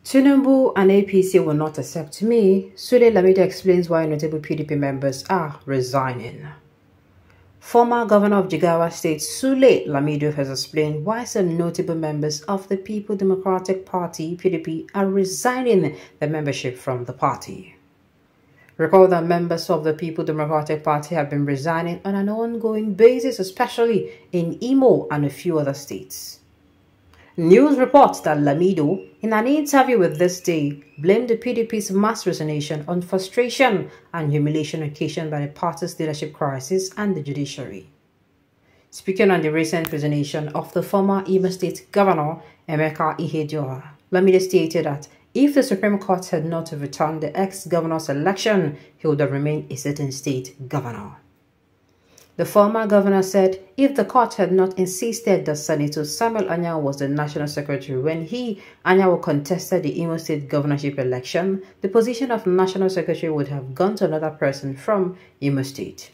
Tinubu and APC will not accept me. Lamido explains why notable PDP members are resigning. Former Governor of Jigawa State Lamido has explained why some notable members of the People Democratic Party (PDP) are resigning their membership from the party. Recall that members of the People Democratic Party have been resigning on an ongoing basis, especially in Imo and a few other states. News reports that Lamido, in an interview with This Day, blamed the PDP's mass resignation on frustration and humiliation occasioned by the party's leadership crisis and the judiciary. Speaking on the recent resignation of the former Imo State Governor, Emeka Ihedioha, Lamido stated that if the Supreme Court had not overturned the ex-governor's election, he would have remained a certain state governor. The former governor said if the court had not insisted that Senator Samuel Anyanwu was the national secretary when Anyanwu contested the Imo State governorship election, the position of national secretary would have gone to another person from Imo State.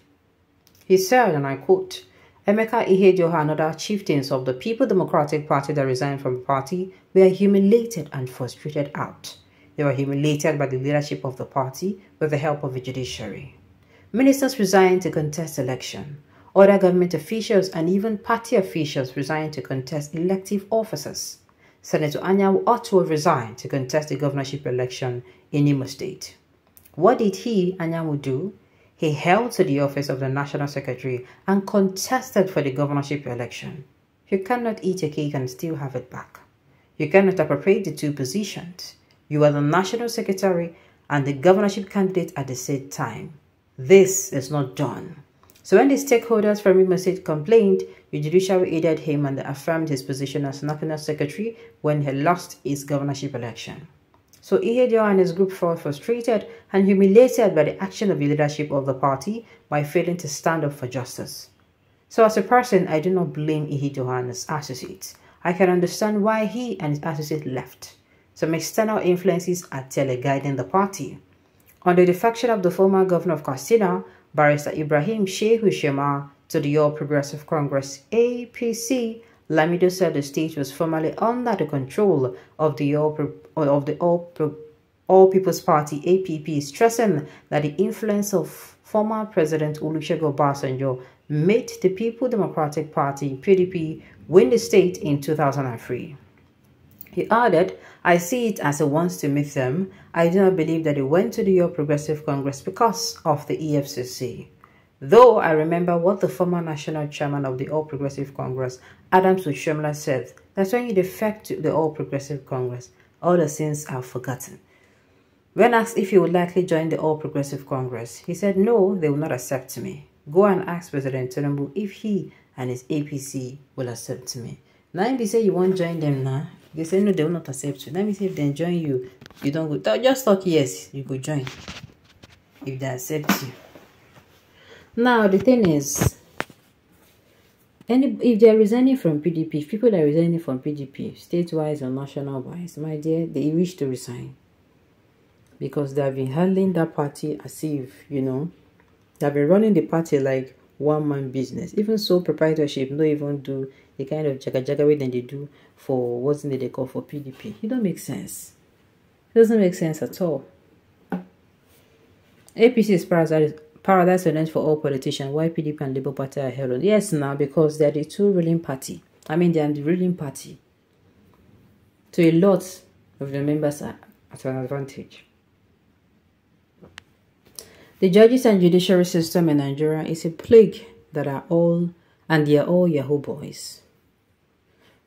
He said, and I quote, Emeka Ihedioha and other chieftains of the People Democratic Party that resigned from the party were humiliated and frustrated out. They were humiliated by the leadership of the party with the help of the judiciary. Ministers resigned to contest election. Other government officials and even party officials resigned to contest elective offices. Senator Anyanwu ought to have resigned to contest the governorship election in Imo State. What did Anyanwu, do? He held to the office of the National Secretary and contested for the governorship election. You cannot eat a cake and still have it back. You cannot appropriate the two positions. You are the National Secretary and the governorship candidate at the same time. This is not done. So when the stakeholders from Imo State complained, the judiciary aided him and affirmed his position as National Secretary when he lost his governorship election. So Ihedioha and his group felt frustrated and humiliated by the action of the leadership of the party by failing to stand up for justice. So as a person, I do not blame Ihedioha and his associates. I can understand why he and his associates left. Some external influences are teleguiding the party. On the defection of the former governor of Katsina, Barrister Ibrahim Shehu Shema, to the All Progressive Congress (APC), Lamido said the state was formerly under the control of the All People's Party (APP), stressing that the influence of former President Olusegun Obasanjo made the People Democratic Party (PDP) win the state in 2003. He added, I see it as a wants to meet them. I do not believe that they went to the All Progressive Congress because of the EFCC. Though I remember what the former national chairman of the All Progressive Congress, Adams Oshiomhole, said, that when you defect to the All Progressive Congress, all the sins are forgotten. When asked if he would likely join the All Progressive Congress, he said, no, they will not accept me. Go and ask President Tinubu if he and his APC will accept me. Now, if you say you won't join them now, they say no, they will not accept you. Let me see if they join you. You don't go. Just talk yes, you could join. If they accept you. Now the thing is, if they are resigning from PDP, if people are resigning from PDP, state-wise or national-wise, my dear, they wish to resign. Because they have been handling that party as if, they have been running the party like one-man business. Even so, proprietorship don't even do the kind of jaga way than they do for what's in they call for PDP. It don't make sense. It doesn't make sense at all. APC is paradise event for all politicians. Why PDP and Labour Party are held on? Yes, now because they are the two ruling party. I mean, they are the ruling party. So a lot of the members are at an advantage. The judges and judiciary system in Nigeria is a plague that are all, and they are all Yahoo boys.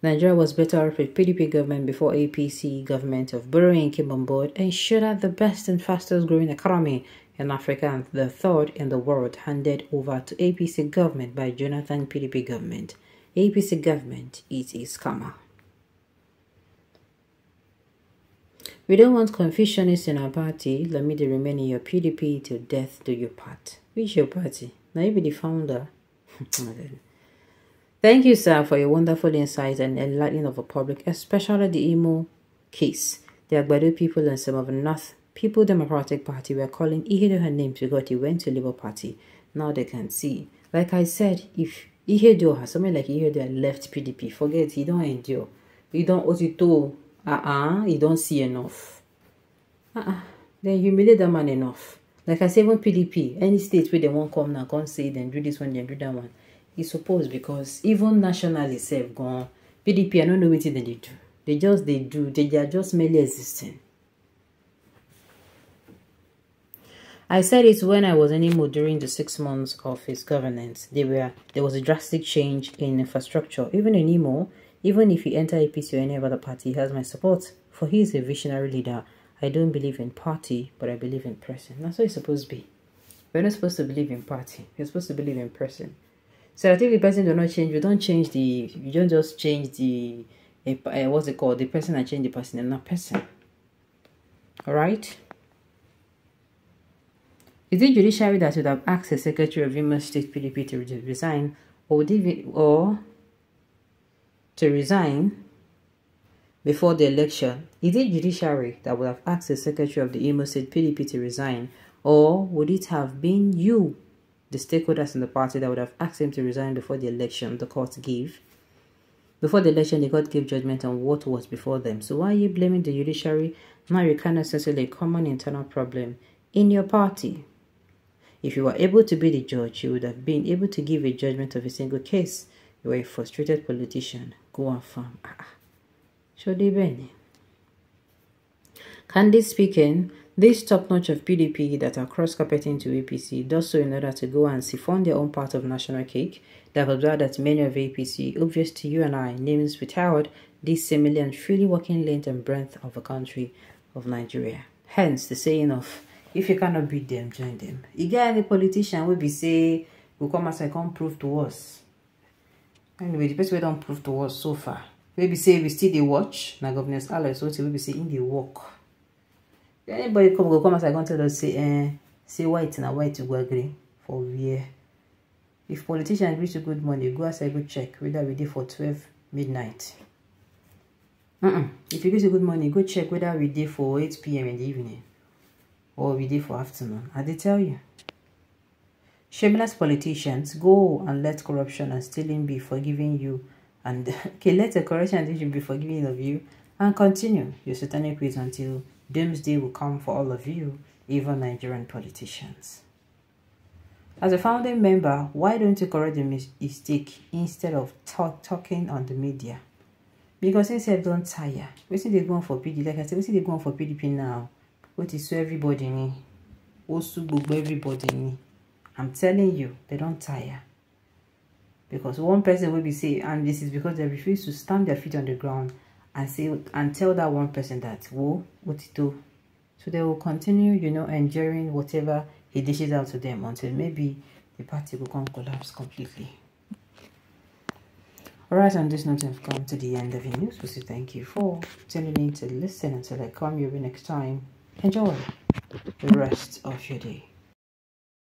Nigeria was better off with PDP government before APC government of borrowing came on board and showed out the best and fastest growing economy in Africa and the third in the world, handed over to APC government by Jonathan PDP government. APC government is a scammer. We don't want confusionists in our party. Let me remain in your PDP till death do you part. Which your party? Now you be the founder. Thank you, sir, for your wonderful insight and enlightening of the public, especially the Imo case. The Agbado people and some of the North People Democratic Party were calling Ihedioha names because he went to Labour Party. Now they can see. Like I said, if Ihedioha, somebody like Ihedioha left PDP, forget, he don't endure. He don't otito You don't see enough. Then humiliate that man enough. Like I say, even PDP, any state where they won't come now, can't say then do this one, then do that one. It's supposed, because even nationally self gone, PDP, I don't know what they do. They do. They are just merely existing. I said it when I was in Imo during the 6 months of his governance. There was a drastic change in infrastructure. Even in Imo, even if he enter APC or any other party, he has my support. For he is a visionary leader. I don't believe in party, but I believe in person. That's what it's supposed to be. We're not supposed to believe in party. You're supposed to believe in person. So that if the person does not change, you don't just change the what's it called? The person and change the person and not person. Alright? Is it judiciary that would have asked the Secretary of Imo State PDP to resign or to resign before the election? Is it judiciary that would have asked the Secretary of the Imo State PDP to resign, or would it have been you, the stakeholders in the party, that would have asked him to resign before the election the court gave? Before the election, the court gave judgment on what was before them. So why are you blaming the judiciary? Now you can't necessarily a common internal problem in your party. If you were able to be the judge, you would have been able to give a judgment of a single case. You were a frustrated politician. Go and farm. Candidly speaking, this top-notch of PDP that are cross-carpeting to APC does so in order to go and siphon their own part of national cake. They have observed that many of APC, obvious to you and I, names without this seemingly and freely working length and breadth of the country of Nigeria. Hence the saying of, if you cannot beat them, join them. You get any politician will be say, will come as I come prove to us. Anyway, the best way don't prove to us so far. Maybe say we still they watch. Now Governors Alex so we be say in the walk. Anybody come as I come tell us say white na white to go agree for where. If politicians reach a good money, go as I go check whether we did for 12 midnight. If you get a good money, go check whether we did for 8 p.m. in the evening. Or we did for afternoon. I did tell you. Shameless politicians, go and let corruption and stealing be forgiven you. And okay, let the corruption and stealing be forgiven of you. And continue your satanic ways until doomsday will come for all of you, even Nigerian politicians. As a founding member, why don't you correct the mistake instead of talking on the media? Because instead don't tire. We see they going for PDP. Like I said, we see they going for PDP now. What is so everybody need? Also everybody. I'm telling you, they don't tire. Because one person will be saying, and this is because they refuse to stamp their feet on the ground and say and tell that one person that, whoa, what it do? So they will continue, enduring whatever he dishes out to them until maybe the party will come collapse completely. Alright, on this note, I've come to the end of the news. We say thank you for tuning in to listen until I come your way next time. Enjoy the rest of your day.